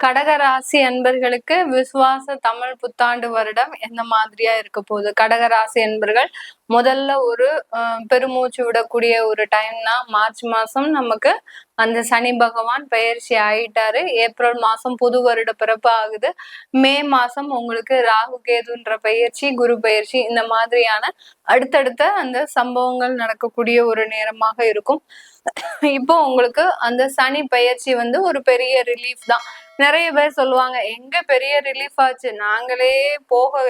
கடகராசி அன்பர்களுக்கு விசுவாச தமிழ் புத்தாண்டு வருடம் எந்த மாதிரியா இருக்க போகுது? கடகராசி அன்பர்கள் முதல்ல ஒரு பெருமூச்சு விடக்கூடிய ஒரு டைம்னா மார்ச் மாசம் நமக்கு அந்த சனி பகவான் பெயர்ச்சி ஆயிட்டாரு. ஏப்ரல் மாசம் புது வருட பிறப்பு ஆகுது. மே மாசம் உங்களுக்கு ராகு கேதுன்ற பயிற்சி, குரு பயிற்சி, இந்த மாதிரியான அடுத்தடுத்த அந்த சம்பவங்கள் நடக்கக்கூடிய ஒரு நேரமாக இருக்கும். இப்போ உங்களுக்கு அந்த சனி பயிற்சி ஒரு பெரிய ரிலீஃப் தான். நிறைய பேர் சொல்லுவாங்க, எங்க பெரிய ரிலீஃப் ஆச்சு, நாங்களே போக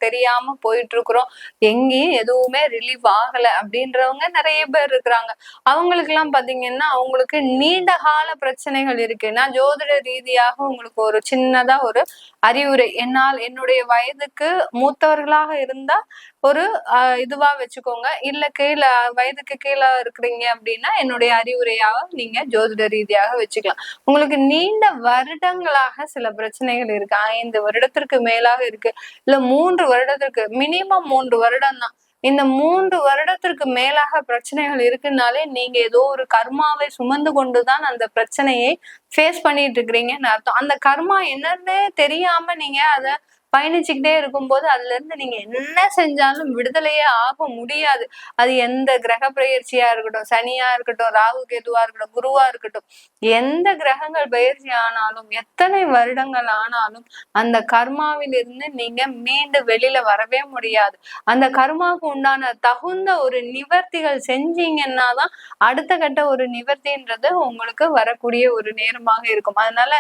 தெரியாம போயிட்டு இருக்கிறோம், எங்கேயும் எதுவுமே ரிலீஃப் ஆகல அப்படின்றவங்க நிறைய பேர் இருக்கிறாங்க. அவங்களுக்கு எல்லாம் பாத்தீங்கன்னா அவங்களுக்கு நீண்ட கால பிரச்சனைகள் இருக்கு. நான் ஜோதிட ரீதியாக உங்களுக்கு ஒரு சின்னதா ஒரு அறிவுரை, என்னுடைய வயதுக்கு மூத்தவர்களாக இருந்தா ஒரு இதுவா வச்சுக்கோங்க. இல்ல கீழே வயதுக்கு கீழே இருக்கிறீங்க அப்படின்னா என்னுடைய அறிவுரையாக நீங்க ஜோதிட ரீதியாக வச்சுக்கலாம். உங்களுக்கு நீண்ட வருடங்களாக சில பிரச்சனைகள் இருக்கு, 5 வருடத்திற்கு மேலாக இருக்கு, இல்ல 3 வருடத்திற்கு, மினிமம் 3 வருடம் தான். இந்த 3 வருடத்திற்கு மேலாக பிரச்சனைகள் இருக்குனாலே நீங்க ஏதோ ஒரு கர்மாவை சுமந்து கொண்டுதான் அந்த பிரச்சனையை ஃபேஸ் பண்ணிட்டு இருக்கிறீங்கன்னு அர்த்தம். அந்த கர்மா என்னன்னே தெரியாம நீங்க அதை பயணிச்சுக்கிட்டே இருக்கும்போது அதுல இருந்து நீங்க என்ன செஞ்சாலும் விடுதலையே ஆக முடியாது. அது எந்த கிரக பயிற்சியா இருக்கட்டும், சனியா இருக்கட்டும், ராகு கேதுவா இருக்கட்டும், குருவா இருக்கட்டும், எந்த கிரகங்கள் பயிற்சி ஆனாலும், எத்தனை வருடங்கள் ஆனாலும் அந்த கர்மாவில் இருந்து நீங்க மீண்டு வெளியில வரவே முடியாது. அந்த கர்மாவுக்கு உண்டான தகுந்த ஒரு நிவர்த்திகள் செஞ்சீங்கன்னா தான் அடுத்த கட்ட ஒரு நிவர்த்தின்றது உங்களுக்கு வரக்கூடிய ஒரு நேரமாக இருக்கும். அதனால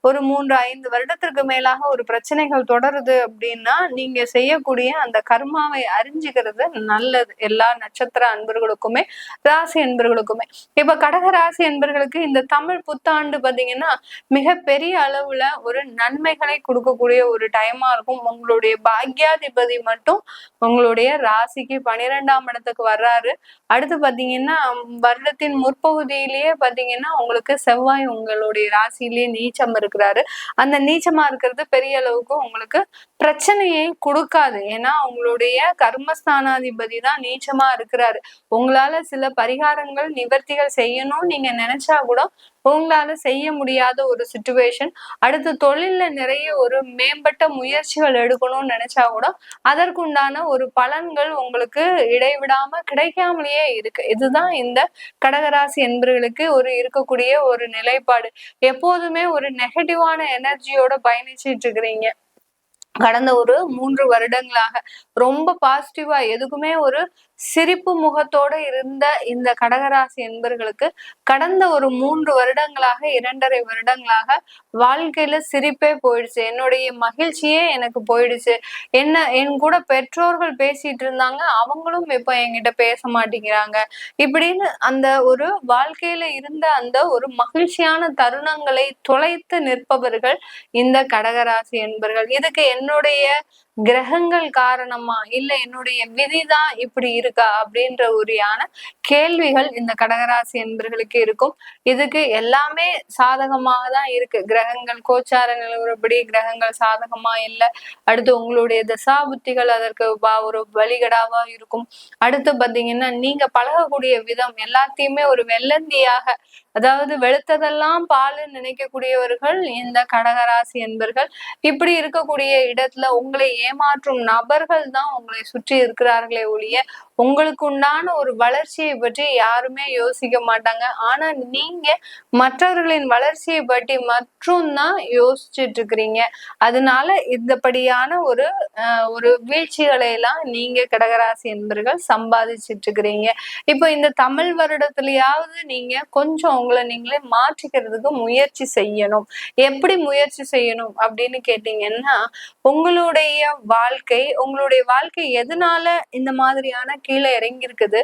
ஒரு 3-5 வருடத்திற்கு மேலாக ஒரு பிரச்சனைகள் தொடருது அப்படின்னா நீங்க செய்யக்கூடிய அந்த கர்மாவை அறிஞ்சுக்கிறது நல்லது, எல்லா நட்சத்திர அன்பர்களுக்குமே, ராசி அன்பர்களுக்குமே. இப்ப கடக ராசி அன்பர்களுக்கு இந்த தமிழ் புத்தாண்டு பாத்தீங்கன்னா மிகப்பெரிய அளவுல ஒரு நன்மைகளை கொடுக்கக்கூடிய ஒரு டைமா இருக்கும். உங்களுடைய பாக்யாதிபதி மட்டும் உங்களுடைய ராசிக்கு 12ஆம் இடத்துக்கு வர்றாரு. அடுத்து பாத்தீங்கன்னா வருடத்தின் முற்பகுதியிலேயே பாத்தீங்கன்னா உங்களுக்கு செவ்வாய் உங்களுடைய ராசியிலேயே நீச்சம் இருக்கிறாரு. அந்த நீச்சமா இருக்கிறது பெரிய அளவுக்கு உங்களுக்கு பிரச்சனையை கொடுக்காது. ஏன்னா உங்களுடைய கர்மஸ்தானாதிபதி தான் நீச்சமா இருக்கிறாரு. உங்களால சில பரிகாரங்கள் நிவர்த்திகள் செய்யணும்னு நீங்க நினைச்சா கூட உங்களால செய்ய முடியாத ஒரு சிச்சுவேஷன். அடுத்து தொழில்ல நிறைய ஒரு மேம்பட்ட முயற்சிகள் எடுக்கணும்னு நினைச்சா கூட அதற்குண்டான ஒரு பலன்கள் உங்களுக்கு இடைவிடாம கிடைக்காமலேயே இருக்கு. இதுதான் இந்த கடகராசி என்பவர்களுக்கு ஒரு இருக்கக்கூடிய ஒரு நிலைப்பாடு. எப்போதுமே ஒரு நெகட்டிவான எனர்ஜியோட பயணிச்சிட்டு இருக்கிறீங்க. கடந்த ஒரு 3 வருடங்களாக ரொம்ப பாசிட்டிவா எதுக்குமே ஒரு சிரிப்பு முகத்தோட இருந்த இந்த கடகராசி என்பர்களுக்கு கடந்த ஒரு 3 வருடங்களாக 2.5 வருடங்களாக வாழ்க்கையில சிரிப்பே போயிடுச்சு. என்னுடைய மகிழ்ச்சியே எனக்கு போயிடுச்சு. என் கூட பெற்றோர்கள் பேசிட்டு இருந்தாங்க, அவங்களும் இப்ப என்கிட்ட பேச மாட்டேங்கிறாங்க. இப்படின்னு அந்த ஒரு வாழ்க்கையில இருந்த அந்த ஒரு மகிழ்ச்சியான தருணங்களை தொலைத்து நிற்பவர்கள் இந்த கடகராசி என்பர்கள். இதுக்கு என்னுடைய கிரகங்கள் காரணமா, இல்ல என்னுடைய விதிதான் இப்படி இருக்கா அப்படின்ற உரியான கேள்விகள் இந்த கடகராசி என்பர்களுக்கு இருக்கும். இதுக்கு எல்லாமே சாதகமாக தான் இருக்கு. கிரகங்கள் கோச்சார நிலவரப்படி கிரகங்கள் சாதகமா இல்லை. அடுத்து உங்களுடைய தசாபுத்திகள் அதற்கு ஒரு வழிகடாவா இருக்கும். அடுத்து பாத்தீங்கன்னா நீங்க பழகக்கூடிய விதம் எல்லாத்தையுமே ஒரு வெள்ளந்தியாக, அதாவது வெளுத்ததெல்லாம் பாலுன்னு நினைக்கக்கூடியவர்கள் இந்த கடகராசி என்பர்கள். இப்படி இருக்கக்கூடிய இடத்துல உங்களை ஏமாற்றும் நபர்கள் தான் உங்களை சுற்றி இருக்கிறார்களே ஒழிய உங்களுக்கு உண்டான ஒரு வளர்ச்சியை பற்றி யாருமே யோசிக்க மாட்டாங்க. ஆனா நீங்க மற்றவர்களின் வளர்ச்சியை பற்றி மற்றும் தான் யோசிச்சுட்டு இருக்கிறீங்க. அதனால இந்தபடியான ஒரு வீழ்ச்சிகளை எல்லாம் நீங்க கடகராசி என்பர்கள் சம்பாதிச்சுட்டு இருக்கிறீங்க. இப்போ இந்த தமிழ் வருடத்திலேயாவது நீங்க கொஞ்சம் உங்களை நீங்களே மாற்றிக்கிறதுக்கு முயற்சி செய்யணும். எப்படி முயற்சி செய்யணும் அப்படின்னு கேட்டீங்கன்னா, உங்களுடைய வாழ்க்கை எதனால இந்த மாதிரியான கீழே இறங்கி இருக்குது,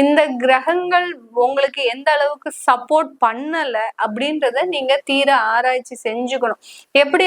இந்த கிரகங்கள் உங்களுக்கு எந்த அளவுக்கு சப்போர்ட் பண்ணல அப்படின்றத நீங்க தீர ஆராய்ச்சி செஞ்சுக்கணும். எப்படி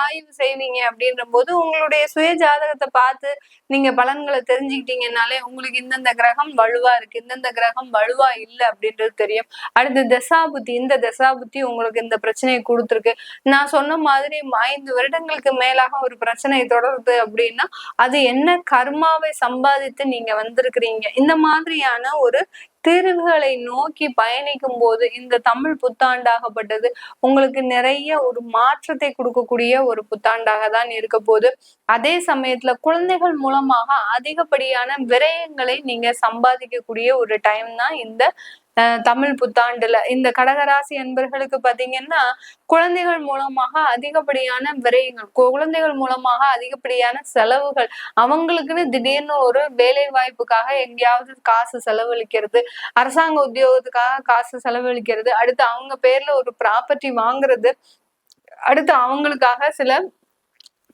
ஆய்வு செய்வீங்க அப்படின்ற போது உங்களுடைய சுய ஜாதகத்தை பார்த்து நீங்க பலன்களை தெரிஞ்சுக்கிட்டீங்கன்னாலே உங்களுக்கு இந்தந்த கிரகம் வலுவா இருக்கு, இந்தந்த கிரகம் வலுவா இல்லை அப்படின்றது தெரியும். அடுத்து தசாபுத்தி, இந்த தசாபுத்தி உங்களுக்கு இந்த பிரச்சனையை கொடுத்துருக்கு. நான் சொன்ன மாதிரி 5 வருடங்களுக்கு மேலாக ஒரு பிரச்சனை தொடருது அப்படின்னா அது என்ன கர்மாவை சம்பாதித்து நீங்க வந்திருக்கிறீங்க. இந்த மாதிரியான ஒரு தீர்வுகளை நோக்கி பயணிக்கும் போது இந்த தமிழ் புத்தாண்டாகப்பட்டது உங்களுக்கு நிறைய ஒரு மாற்றத்தை கொடுக்கக்கூடிய ஒரு புத்தாண்டாக தான் இருக்க போது. அதே சமயத்துல குழந்தைகள் மூலமாக அதிகப்படியான விரயங்களை நீங்க சம்பாதிக்கக்கூடிய ஒரு டைம் தான் இந்த தமிழ் புத்தாண்டுல. இந்த கடகராசி என்பர்களுக்கு பாத்தீங்கன்னா குழந்தைகள் மூலமாக அதிகப்படியான விரயங்கள், குழந்தைகள் மூலமாக அதிகப்படியான செலவுகள், அவங்களுக்குன்னு திடீர்னு ஒரு வேலை வாய்ப்புக்காக எங்கேயாவது காசு செலவழிக்கிறது, அரசாங்க உத்தியோகத்துக்காக காசு செலவழிக்கிறது, அடுத்து அவங்க பேர்ல ஒரு ப்ராப்பர்ட்டி வாங்குறது, அடுத்து அவங்களுக்காக சில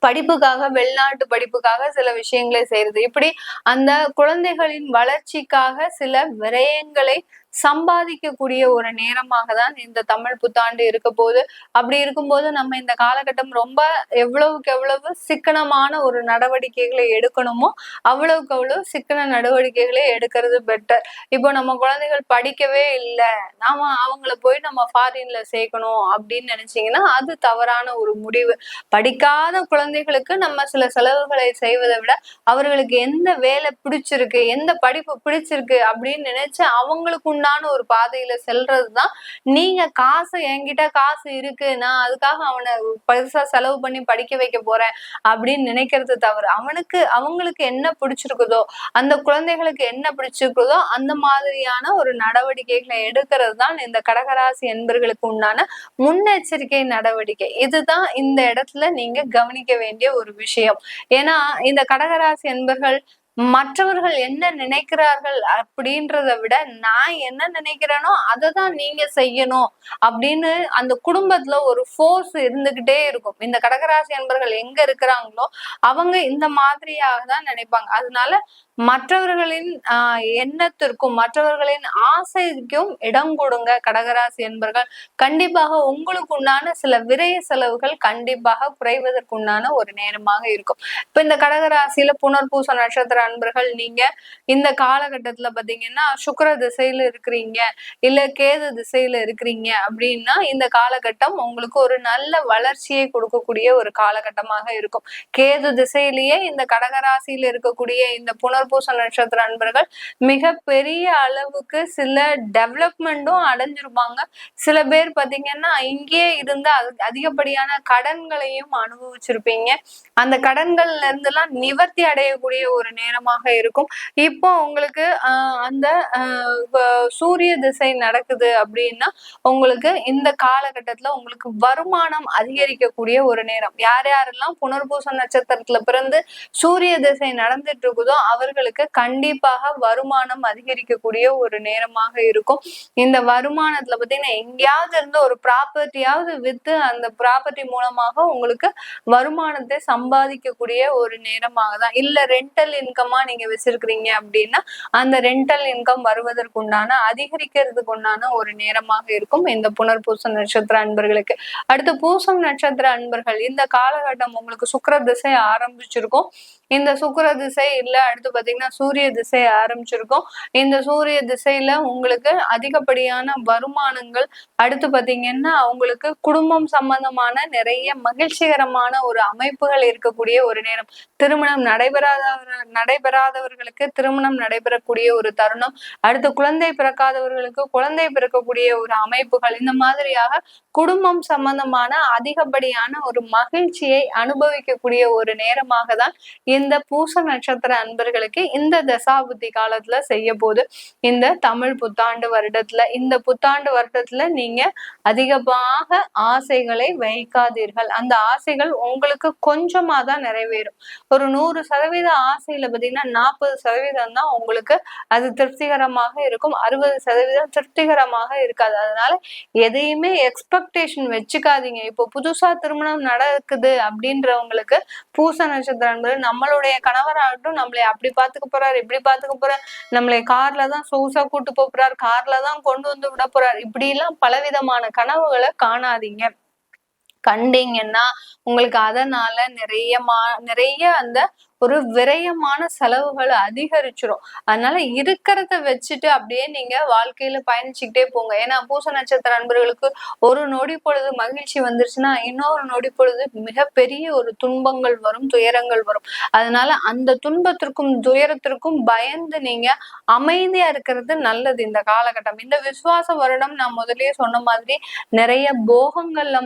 படிப்புக்காக, வெளிநாட்டு படிப்புக்காக சில விஷயங்களை செய்யறது, இப்படி அந்த குழந்தைகளின் வளர்ச்சிக்காக சில விரயங்களை சம்பாதிக்கக்கூடிய ஒரு நேரமாக தான் இந்த தமிழ் புத்தாண்டு இருக்க போது. அப்படி இருக்கும்போது நம்ம இந்த காலகட்டம் ரொம்ப எவ்வளவுக்கு எவ்வளவு சிக்கனமான ஒரு நடவடிக்கைகளை எடுக்கணுமோ அவ்வளவுக்கு அவ்வளவு சிக்கன நடவடிக்கைகளை எடுக்கிறது பெட்டர். இப்போ நம்ம குழந்தைகள் படிக்கவே இல்லை, நாம அவங்கள போய் நம்ம ஃபாரின்ல சேர்க்கணும் அப்படின்னு நினைச்சீங்கன்னா அது தவறான ஒரு முடிவு. படிக்காத குழந்தைகளுக்கு நம்ம சில செலவுகளை செய்வதை விட அவர்களுக்கு எந்த வேலை பிடிச்சிருக்கு, எந்த படிப்பு பிடிச்சிருக்கு அப்படின்னு நினைச்சு அவங்களுக்கு உண்டான ஒரு பாதையில செல்றதுதான். நீங்க காசு, என்கிட்ட காசு இருக்கு, நான் அதுக்காக அவனை பெருசா செலவு பண்ணி படிக்க வைக்க போறேன் அப்படின்னு நினைக்கிறது தவறு. அவங்களுக்கு என்ன பிடிச்சிருக்குதோ, அந்த குழந்தைகளுக்கு என்ன பிடிச்சிருக்குதோ அந்த மாதிரியான ஒரு நடவடிக்கைகளை எடுக்கிறது தான் இந்த கடகராசி என்பர்களுக்கு உண்டான முன்னெச்சரிக்கை நடவடிக்கை. இதுதான் இந்த இடத்துல நீங்க கவனிக்க வேண்டிய ஒரு விஷயம். ஏன்னா இந்த கடகராசி என்பர்கள் மற்றவர்கள் என்ன நினைக்கிறார்கள் அப்படின்றத விட நான் என்ன நினைக்கிறேனோ அதை தான் நீங்க செய்யணும் அப்படின்னு அந்த குடும்பத்துல ஒரு ஃபோர்ஸ் இருந்துகிட்டே இருக்கும். இந்த கடகராசி என்பர்கள் எங்க இருக்கிறாங்களோ அவங்க இந்த மாதிரியாக தான் நினைப்பாங்க. அதனால மற்றவர்களின் எண்ணத்திற்கும் மற்றவர்களின் ஆசைக்கும் இடம் கொடுங்க கடகராசி என்பர்கள். கண்டிப்பாக உங்களுக்கு உண்டான சில விரய செலவுகள் கண்டிப்பாக குறைவதற்குண்டான ஒரு நேரமாக இருக்கும். இப்ப இந்த கடகராசியில புனர்பூச நட்சத்திர அன்பர்கள் நீங்க இந்த காலகட்டத்துல பாத்தீங்கன்னா சுக்கிர திசையில இருக்கிறீங்க, இல்ல கேது திசையில இருக்கிறீங்க அப்படின்னா இந்த காலகட்டம் உங்களுக்கு ஒரு நல்ல வளர்ச்சியை கொடுக்கக்கூடிய ஒரு காலகட்டமாக இருக்கும். கேது திசையிலேயே இந்த கடகராசியில இருக்கக்கூடிய இந்த புனர்பூச நட்சத்திர அன்பர்கள் மிக பெரிய அளவுக்கு சில டெவலப்மெண்ட்டும் அடைஞ்சிருப்பாங்க. சில பேர் பாத்தீங்கன்னா இங்கேயே இருந்து அதிகப்படியான கடன்களையும் அனுபவிச்சிருப்பீங்க. அந்த கடன்கள்ல இருந்து எல்லாம் நிவர்த்தி அடையக்கூடிய ஒரு நேரமாக இருக்கும். இப்போ உங்களுக்கு அந்த சூரிய திசை நடக்குது அப்படின்னா உங்களுக்கு இந்த காலகட்டத்துல உங்களுக்கு வருமானம் அதிகரிக்கக்கூடிய ஒரு நேரம். யார் யாரெல்லாம் புனர்பூச நட்சத்திரத்துல பிறந்து சூரிய திசை நடந்துட்டு இருக்குதோ அவர்களுக்கு கண்டிப்பாக வருமானம் அதிகரிக்கக்கூடிய ஒரு நேரமாக இருக்கும். இந்த வருமானத்துல பாத்தீங்கன்னா எங்கேயாவது இருந்து ஒரு ப்ராப்பர்ட்டியாவது வித்து அந்த ப்ராப்பர்ட்டி மூலமாக உங்களுக்கு வருமானத்தை சம்பாதிக்கக்கூடிய ஒரு நேரமாக தான். இல்ல ரெண்டல் இன்கமா நீங்க வச்சிருக்கிறீங்க அப்படின்னா அந்த ரெண்டல் இன்கம் வருவதற்குண்டான அதிகரிக்கிறதுக்கு உண்டான ஒரு நேரமாக இருக்கும் இந்த புனர்பூச நட்சத்திர அன்பர்களுக்கு. அடுத்து பூசம் நட்சத்திர அன்பர்கள் இந்த காலகட்டம் உங்களுக்கு சுக்கிர திசை ஆரம்பிச்சிருக்கும். இந்த சுக்கிர திசை இல்ல அடுத்து பாத்தீங்கன்னா சூரிய திசை ஆரம்பிச்சிருக்கும். இந்த சூரிய திசையில உங்களுக்கு அதிகப்படியான வருமானங்கள், அடுத்து பாத்தீங்கன்னா உங்களுக்கு குடும்பம் சம்பந்தமான நிறைய மகிழ்ச்சிகரமான ஒரு அமைப்புகள் இருக்கக்கூடிய ஒரு நேரம். திருமணம் நடைபெறாதவர்களுக்கு திருமணம் நடைபெறக்கூடிய ஒரு தருணம், அடுத்து குழந்தை பிறக்காதவர்களுக்கு குழந்தை பிறக்கக்கூடிய ஒரு அமைப்புகள், இந்த மாதிரியாக குடும்பம் சம்பந்தமான அதிகப்படியான ஒரு மகிழ்ச்சியை அனுபவிக்கக்கூடிய ஒரு நேரமாக தான் இந்த பூச நட்சத்திர அன்பர்களுக்கு இந்த தசாபுத்தி காலத்துல செய்ய போது. இந்த தமிழ் புத்தாண்டு வருடத்துல இந்த புத்தாண்டு வருடத்துல நீங்க அதிகமாக ஆசைகளை வைக்காதீர்கள். அந்த ஆசைகள் உங்களுக்கு கொஞ்சமா தான் நிறைவேறும். ஒரு 100% ஆசையில பாத்தீங்கன்னா 40% தான் உங்களுக்கு அது திருப்திகரமாக இருக்கும், 60% திருப்திகரமாக இருக்காது. அதனால எதையுமே எக்ஸ்பெக்டேஷன் வச்சுக்காதீங்க. இப்போ புதுசா திருமணம் நடக்குது அப்படின்றவங்களுக்கு பூச நட்சத்திரம் என்பது நம்மளுடைய கணவராகட்டும் நம்மளை அப்படி பாத்துக்க போறாரு, இப்படி பாத்துக்க போறாரு, நம்மளை கார்ல தான் சொகுசா கூட்டு போறாரு, கார்ல தான் கொண்டு வந்து விட போறாரு, இப்படி எல்லாம் பலவிதமான கனவுகளை காணாதீங்க. கண்டீங்கன்னா உங்களுக்கு அதனால நிறைய அந்த ஒரு விரயமான செலவுகள் அதிகரிச்சிரும். அதனால இருக்கிறத வச்சுட்டு அப்படியே நீங்க வாழ்க்கையில பயணிச்சுக்கிட்டே போங்க. ஏன்னா பூச நட்சத்திர அன்பர்களுக்கு ஒரு நொடி பொழுது மகிழ்ச்சி வந்துருச்சுன்னா இன்னொரு நொடி பொழுது மிகப்பெரிய ஒரு துன்பங்கள் வரும், துயரங்கள் வரும். அதனால அந்த துன்பத்திற்கும் துயரத்திற்கும் பயந்து நீங்க அமைதியா இருக்கிறது நல்லது இந்த காலகட்டம். இந்த விசுவாச வருடம் நான் முதல்லயே சொன்ன மாதிரி நிறைய போகங்கள்ல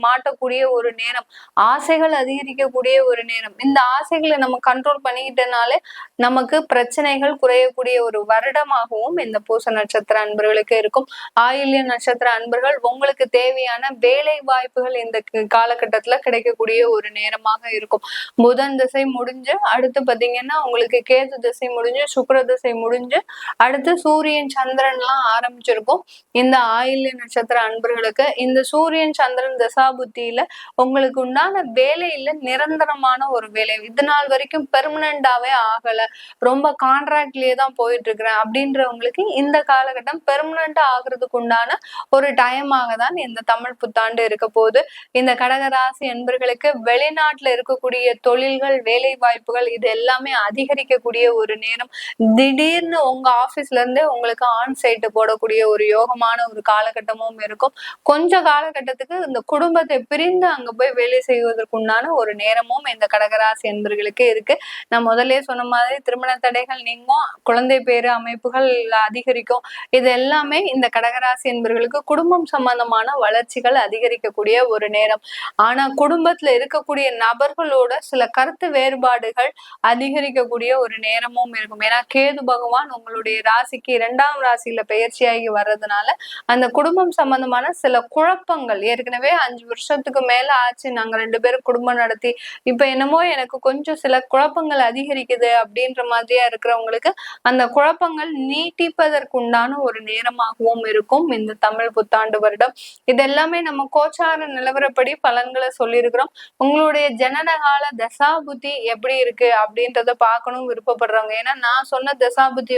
மாட்டக்கூடிய ஒரு நேரம், ஆசைகள் அதிகரிக்கக்கூடிய ஒரு நேரம். இந்த ஆசைகளை நம்ம கண்ட்ரோல் பண்ணிக்கிட்டனாலே நமக்கு பிரச்சனைகள் குறையக்கூடிய ஒரு வருடமாகவும் இந்த பூச நட்சத்திர அன்பர்களுக்கு இருக்கும். ஆயில்ய நட்சத்திர அன்பர்கள் உங்களுக்கு தேவையான வேலை வாய்ப்புகள் இந்த காலகட்டத்துல கிடைக்கக்கூடிய ஒரு நேரமாக இருக்கும். புதன் திசை முடிஞ்சு அடுத்து பாத்தீங்கன்னா உங்களுக்கு கேது திசை முடிஞ்சு சுக்கிர திசை முடிஞ்சு அடுத்து சூரியன் சந்திரன் எல்லாம் ஆரம்பிச்சிருக்கும். இந்த ஆயில்ய நட்சத்திர அன்பர்களுக்கு இந்த சூரியன் சந்திரன் தசாபுத்தியில உங்களுக்கு உண்டான வேலையில நிரந்தரமான ஒரு வேலை, இது நாள் வரைக்கும் பெர்மனண்டாவே ஆகல, ரொம்ப கான்ட்ராக்ட்லயே தான் போயிட்டு இருக்கிறேன் அப்படின்றவங்களுக்கு இந்த காலகட்டம் பெர்மனண்டா ஆகுறதுக்கு உண்டான ஒரு டைமாக தான் இந்த தமிழ் புத்தாண்டு இருக்க போகுது. இந்த கடகராசி என்பர்களுக்கு வெளிநாட்டுல இருக்கக்கூடிய தொழில்கள், வேலை வாய்ப்புகள் இது எல்லாமே அதிகரிக்கக்கூடிய ஒரு நேரம். திடீர்னு உங்க ஆபீஸ்ல இருந்தே உங்களுக்கு ஆன் சைட் போடக்கூடிய ஒரு யோகமான ஒரு காலகட்டமும் இருக்கும். கொஞ்ச காலகட்டத்துக்கு இந்த குடும்பத்தை பிரிந்து அங்க போய் வேலை செய்வதற்குண்டான ஒரு நேரமும் இந்த கடகராசி என்பர்களுக்கு இருக்கு. நான் முதல்ல சொன்ன மாதிரி திருமண தடைகள் நீங்கும், குழந்தை பேரு அமைப்புகள் அதிகரிக்கும். இது எல்லாமே இந்த கடகராசி என்பர்களுக்கு குடும்பம் சம்பந்தமான வளர்ச்சிகள் அதிகரிக்கக்கூடிய ஒரு நேரம். ஆனா குடும்பத்துல இருக்கக்கூடிய நபர்களோட சில கருத்து வேறுபாடுகள் அதிகரிக்கக்கூடிய ஒரு நேரமும் இருக்கும். ஏன்னா கேது பகவான் உங்களுடைய ராசிக்கு 2ஆம் ராசியில பெயர்ச்சியாகி வர்றதுனால அந்த குடும்பம் சம்பந்தமான சில குழப்பங்கள், ஏற்கனவே 5 வருஷத்துக்கு மேல ஆச்சு நாங்க 2 பேரும் குடும்பம் நடத்தி, இப்ப என்னமோ எனக்கு கொஞ்சம் சில குழப்பங்கள் அதிகரிக்குது அப்படின்ற மாதிரியா இருக்கிறவங்களுக்கு அந்த குழப்பங்கள் நீட்டிப்பதற்குண்டான ஒரு நேரமாகவும் இருக்கும் இந்த தமிழ் புத்தாண்டு வருடம். இதெல்லாமே நம்ம கோச்சார நிலவரப்படி பலன்களை சொல்லியிருக்கிறோம். உங்களுடைய ஜனனகால தசாபுத்தி எப்படி இருக்கு அப்படின்றத பார்க்கணும் விருப்பப்படுறவங்க, ஏன்னா நான் சொன்ன தசாபுத்தி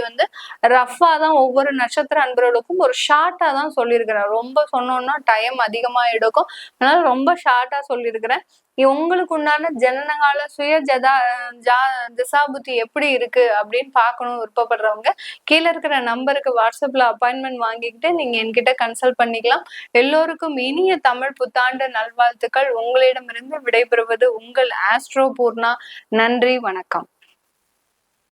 ரஃபா தான் ஒவ்வொரு நட்சத்திர அன்பர்களுக்கும் ஒரு ஷார்ட்டா தான் சொல்லியிருக்கிறேன். ரொம்ப சொன்னோம்னா டைம் அதிகமா எடுக்கும், அதனால ரொம்ப ஷார்ட்டா சொல்லியிருக்கிறேன். உங்களுக்கு உண்டான ஜனனகால சுய திசாபுத்தி எப்படி இருக்கு அப்படின்னு பார்க்கணும் விருப்பப்படுறவங்க கீழே இருக்கிற நம்பருக்கு வாட்ஸ்அப்ல அப்பாயின்மெண்ட் வாங்கிக்கிட்டு நீங்க என்கிட்ட கன்சல்ட் பண்ணிக்கலாம். எல்லோருக்கும் இனிய தமிழ் புத்தாண்டு நல்வாழ்த்துக்கள். உங்களிடமிருந்து விடைபெறுவது உங்கள் ஆஸ்ட்ரோ பூர்ணா. நன்றி, வணக்கம்.